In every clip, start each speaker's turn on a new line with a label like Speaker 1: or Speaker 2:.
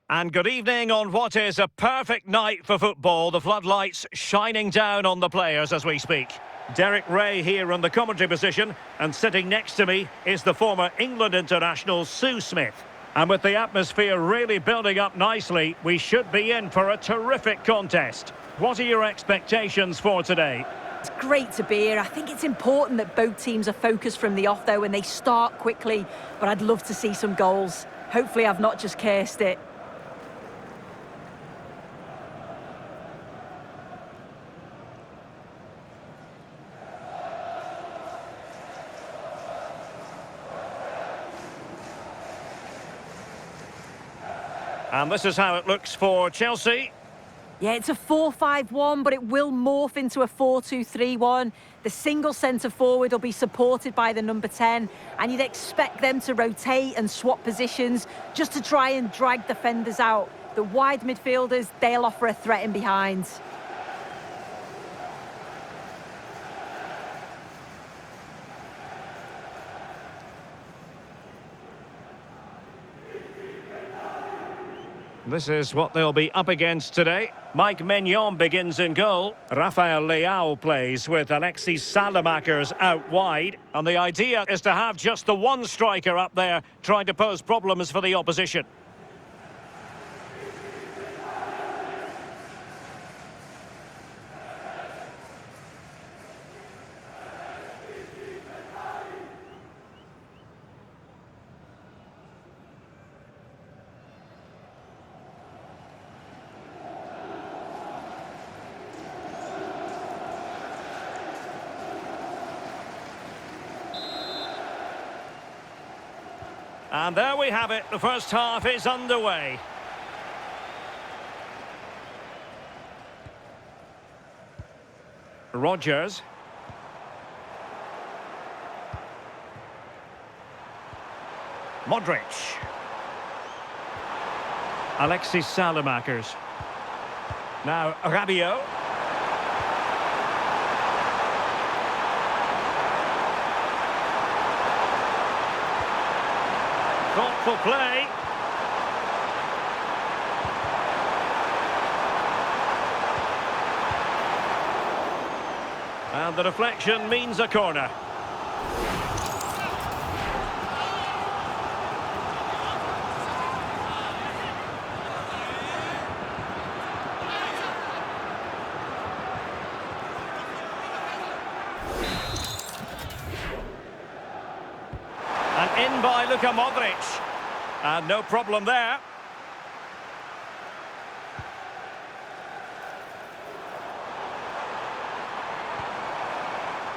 Speaker 1: And good evening on what is a perfect night for football. The floodlights shining down on the players as we speak. Derek Ray here on the commentary position, and sitting next to me is the former England international Sue Smith. And with the atmosphere really building up nicely, we should be in for a terrific contest. What are your expectations for today?
Speaker 2: It's great to be here. I think it's important that both teams are focused from the off, though, and they start quickly. But I'd love to see some goals. Hopefully I've not just cursed it.
Speaker 1: And this is how it looks for Chelsea.
Speaker 2: Yeah, it's a 4-5-1, but it will morph into a 4-2-3-1. The single centre-forward will be supported by the number 10, and you'd expect them to rotate and swap positions just to try and drag defenders out. The wide midfielders, they'll offer a threat in behind.
Speaker 1: This is what they'll be up against today. Mike Maignan begins in goal. Rafael Leao plays with Alexis Salamakers out wide. And the idea is to have just the one striker up there trying to pose problems for the opposition. And there we have it, the first half is underway. Rodgers. Modric. Alexis Salamakers. Now Rabiot. Thoughtful play. And the deflection means a corner. And in by Modric. And no problem there.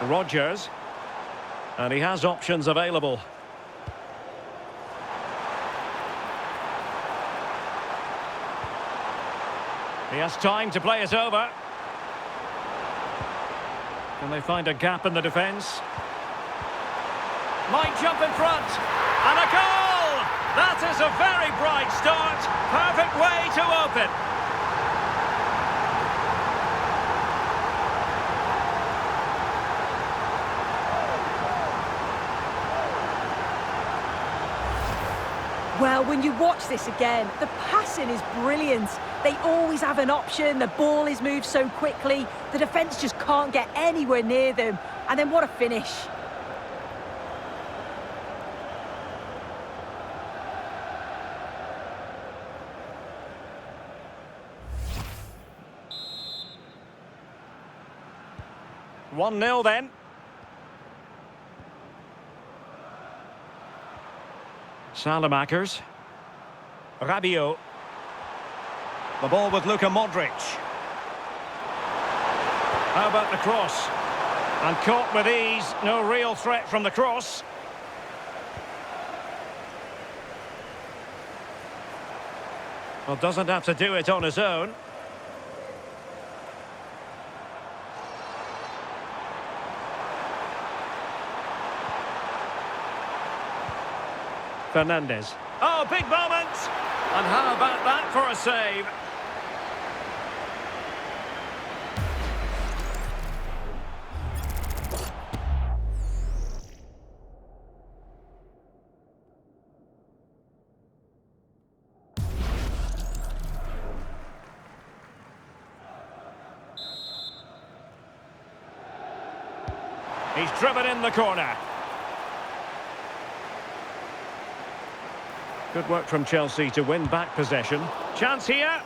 Speaker 1: Rodgers. And he has options available. He has time to play it over. Can they find a gap in the defence? Might jump in front. And a goal! That is a very bright start. Perfect way to open.
Speaker 2: Well, when you watch this again, the passing is brilliant. They always have an option. The ball is moved so quickly. The defence just can't get anywhere near them. And then what a finish.
Speaker 1: One 0 then. Salamakers. Rabiot. The ball with Modric. How about the cross? And caught with ease. No real threat from the cross. Well, doesn't have to do it on his own. Fernandez. Oh, big moment! And how about that for a save? He's driven in the corner. Good work from Chelsea to win back possession. Chance here.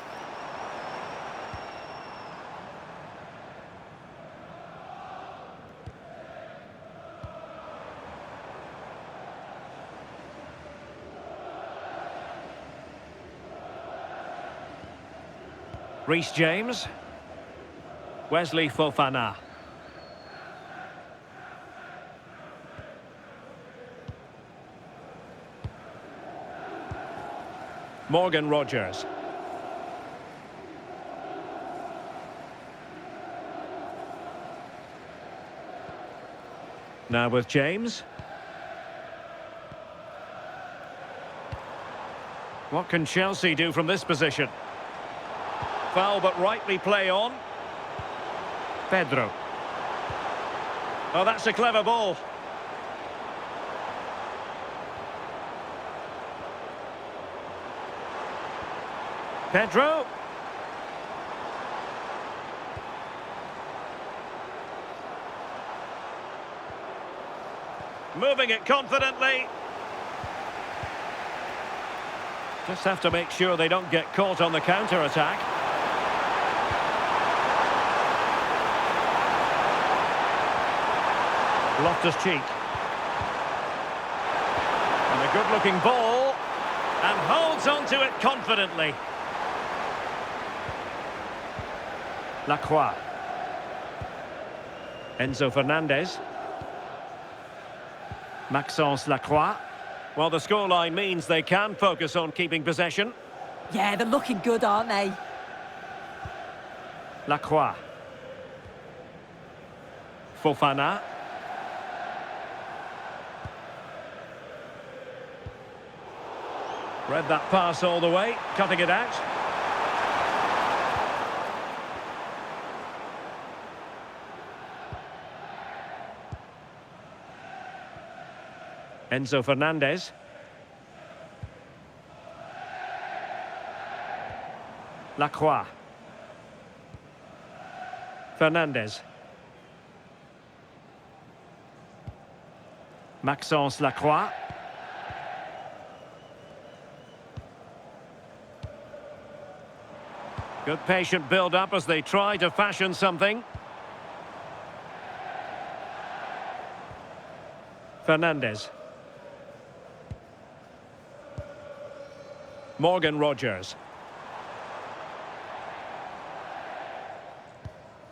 Speaker 1: Reece James. Wesley Fofana. Morgan Rogers. Now with James. What can Chelsea do from this position? Foul, but rightly play on. Pedro. Oh, that's a clever ball. Pedro. Moving it confidently. Just have to make sure they don't get caught on the counter-attack. Loftus-Cheek. And a good-looking ball. And holds onto it confidently. Lacroix. Enzo Fernandez. Maxence Lacroix. Well, the scoreline means they can focus on keeping possession.
Speaker 2: Yeah, they're looking good, aren't they?
Speaker 1: Lacroix. Fofana. Read that pass all the way, cutting it out. Enzo Fernandez. Lacroix. Fernandez. Maxence Lacroix. Good patient build-up as they try to fashion something. Fernandez. Morgan Rogers.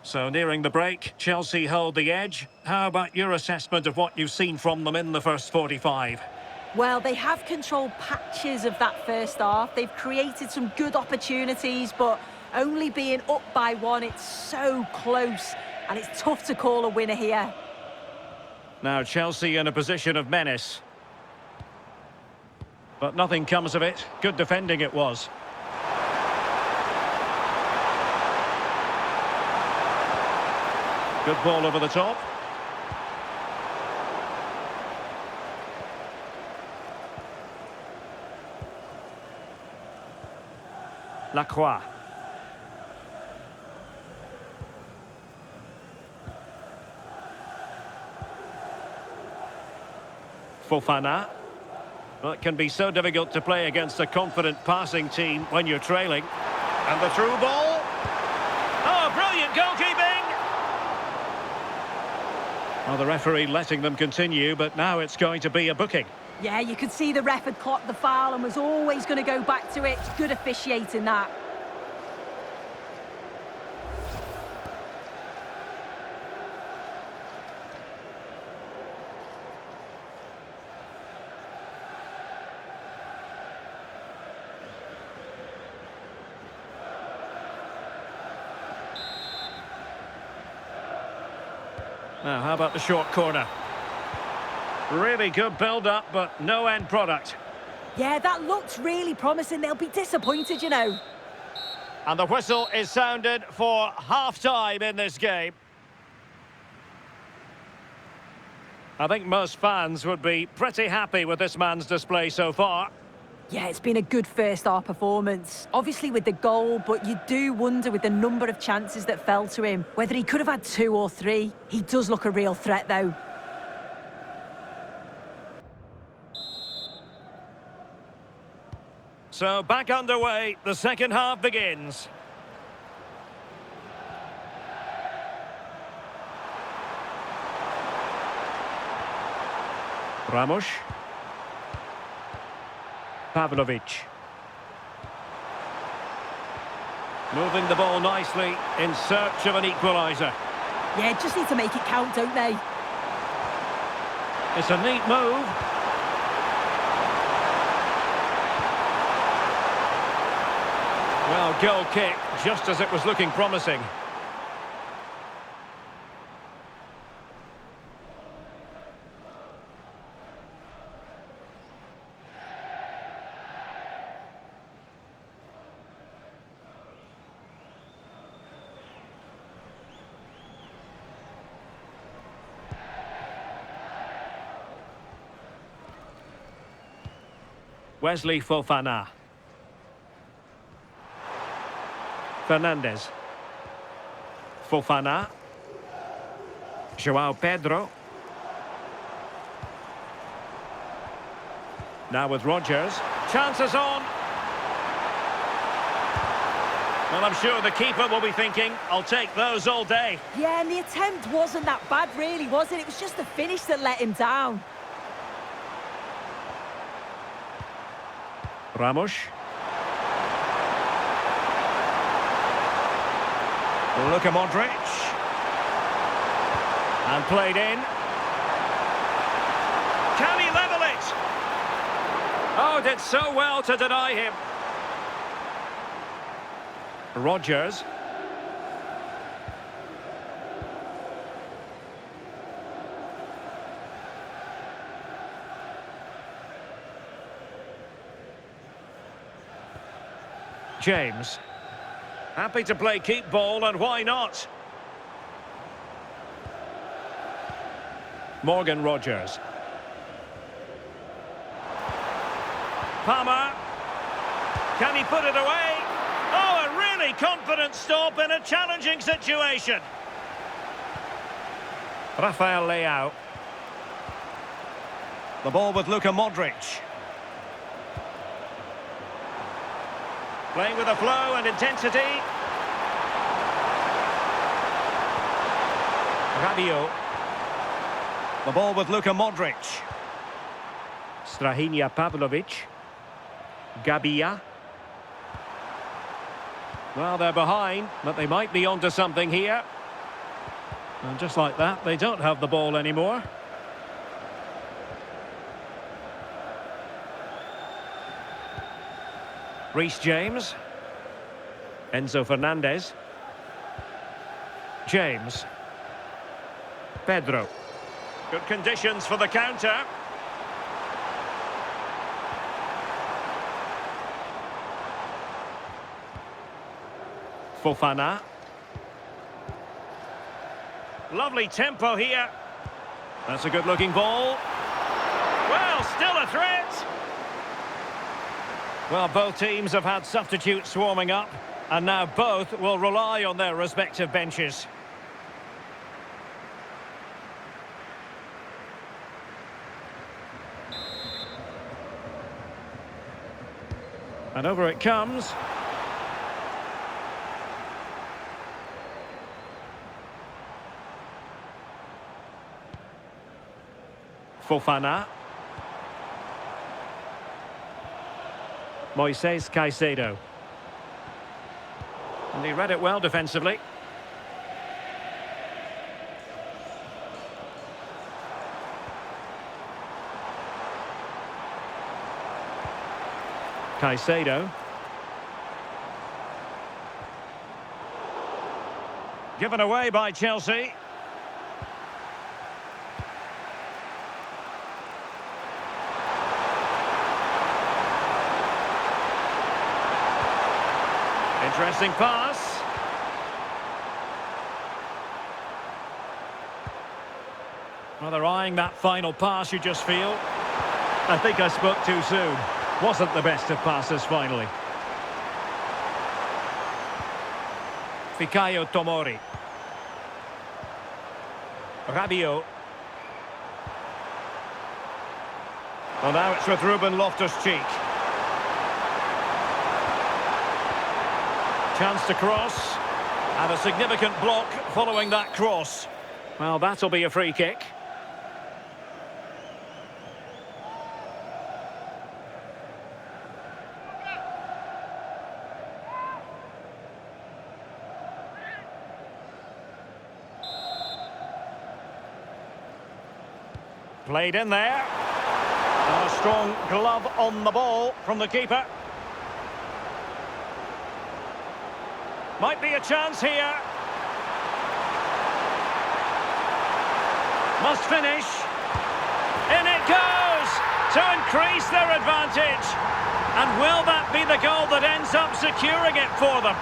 Speaker 1: So nearing the break, Chelsea hold the edge. How about your assessment of what you've seen from them in the first 45?
Speaker 2: Well, they have controlled patches of that first half. They've created some good opportunities, but only being up by one, it's so close, and it's tough to call a winner here.
Speaker 1: Now Chelsea in a position of menace. But nothing comes of it. Good defending it was. Good ball over the top. Lacroix. Fofana. Well, it can be so difficult to play against a confident passing team when you're trailing. And the through ball. Oh, brilliant goalkeeping! Well, the referee letting them continue, but now it's going to be a booking.
Speaker 2: Yeah, you could see the ref had clocked the foul and was always going to go back to it. Good officiating that.
Speaker 1: Now, how about the short corner? Really good build-up, but no end product.
Speaker 2: Yeah, that looks really promising. They'll be disappointed, you know.
Speaker 1: And the whistle is sounded for half-time in this game. I think most fans would be pretty happy with this man's display so far.
Speaker 2: Yeah, it's been a good first half performance. Obviously with the goal, but you do wonder with the number of chances that fell to him, whether he could have had 2 or 3. He does look a real threat, though.
Speaker 1: So back underway, the second half begins. Ramos. Pavlovic. Moving the ball nicely in search of an equaliser.
Speaker 2: Yeah, just need to make it count, don't they?
Speaker 1: It's a neat move. Well, goal kick, just as it was looking promising. Wesley Fofana. Fernandez. Fofana. João Pedro. Now with Rodgers. Chances on. Well, I'm sure the keeper will be thinking, I'll take those all day.
Speaker 2: Yeah, and the attempt wasn't that bad, really, was it? It was just the finish that let him down.
Speaker 1: Ramos. Luka Modric. And played in. Can he level it? Oh, did so well to deny him. Rodgers. James. Happy to play keep ball, and why not? Morgan Rodgers. Palmer. Can he put it away? Oh, a really confident stop in a challenging situation. Rafael Leao. The ball with Luka Modric. Playing with a flow and intensity. Rabiot. The ball with Luka Modric. Strahinja Pavlovic. Gabia. Well, they're behind, but they might be onto something here. And just like that, they don't have the ball anymore. Reece James. Enzo Fernandez. James. Pedro. Good conditions for the counter. Fofana. Lovely tempo here. That's a good-looking ball. Well, still a threat. Well, both teams have had substitutes swarming up, and now both will rely on their respective benches. And over it comes. Fofana. Moises Caicedo. And he read it well defensively. Caicedo. Given away by Chelsea. Interesting pass. Well, they're eyeing that final pass, you just feel. I think I spoke too soon. Wasn't the best of passes, finally. Fikayo Tomori. Rabiot. Well, now it's with Ruben Loftus-Cheek. Chance to cross. And a significant block following that cross. Well, that'll be a free kick. Played in there. And a strong glove on the ball from the keeper. Might be a chance here. Must finish. In it goes to increase their advantage. And will that be the goal that ends up securing it for them?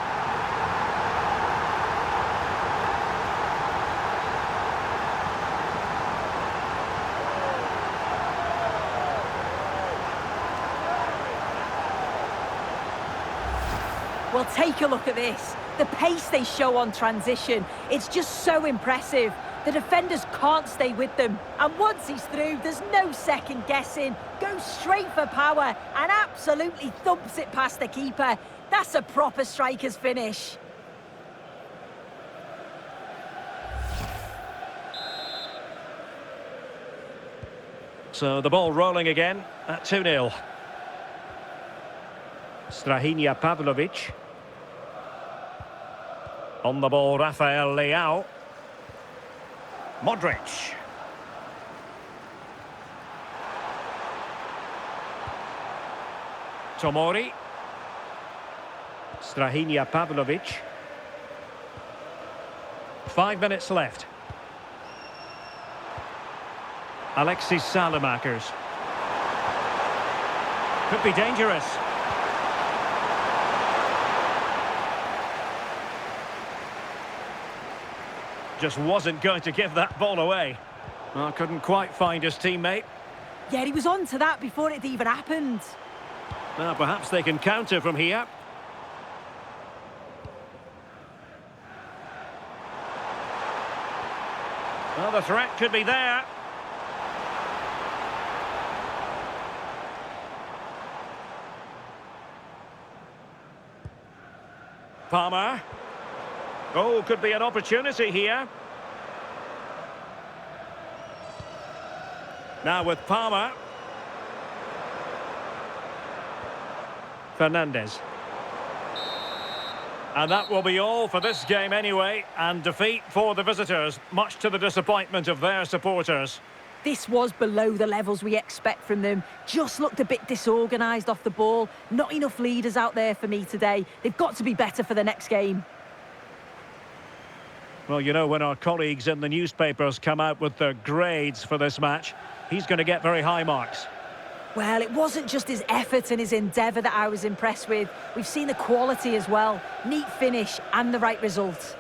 Speaker 2: Well, take a look at this. The pace they show on transition, it's just so impressive. The defenders can't stay with them. And once he's through, there's no second guessing. Goes straight for power and absolutely thumps it past the keeper. That's a proper striker's finish.
Speaker 1: So the ball rolling again at 2-0. Strahinja Pavlovic. On the ball, Rafael Leao. Modric. Tomori. Strahinja Pavlovic. 5 minutes left. Alexis Salamakers. Could be dangerous. Just wasn't going to give that ball away. Well, couldn't quite find his teammate.
Speaker 2: Yeah, he was on to that before it even happened.
Speaker 1: Now, perhaps they can counter from here. Well, the threat could be there. Palmer. Oh, could be an opportunity here. Now with Palmer. Fernandes. And that will be all for this game anyway. And defeat for the visitors, much to the disappointment of their supporters.
Speaker 2: This was below the levels we expect from them. Just looked a bit disorganised off the ball. Not enough leaders out there for me today. They've got to be better for the next game.
Speaker 1: Well, you know, when our colleagues in the newspapers come out with their grades for this match, he's going to get very high marks.
Speaker 2: Well, it wasn't just his effort and his endeavour that I was impressed with. We've seen the quality as well. Neat finish and the right result.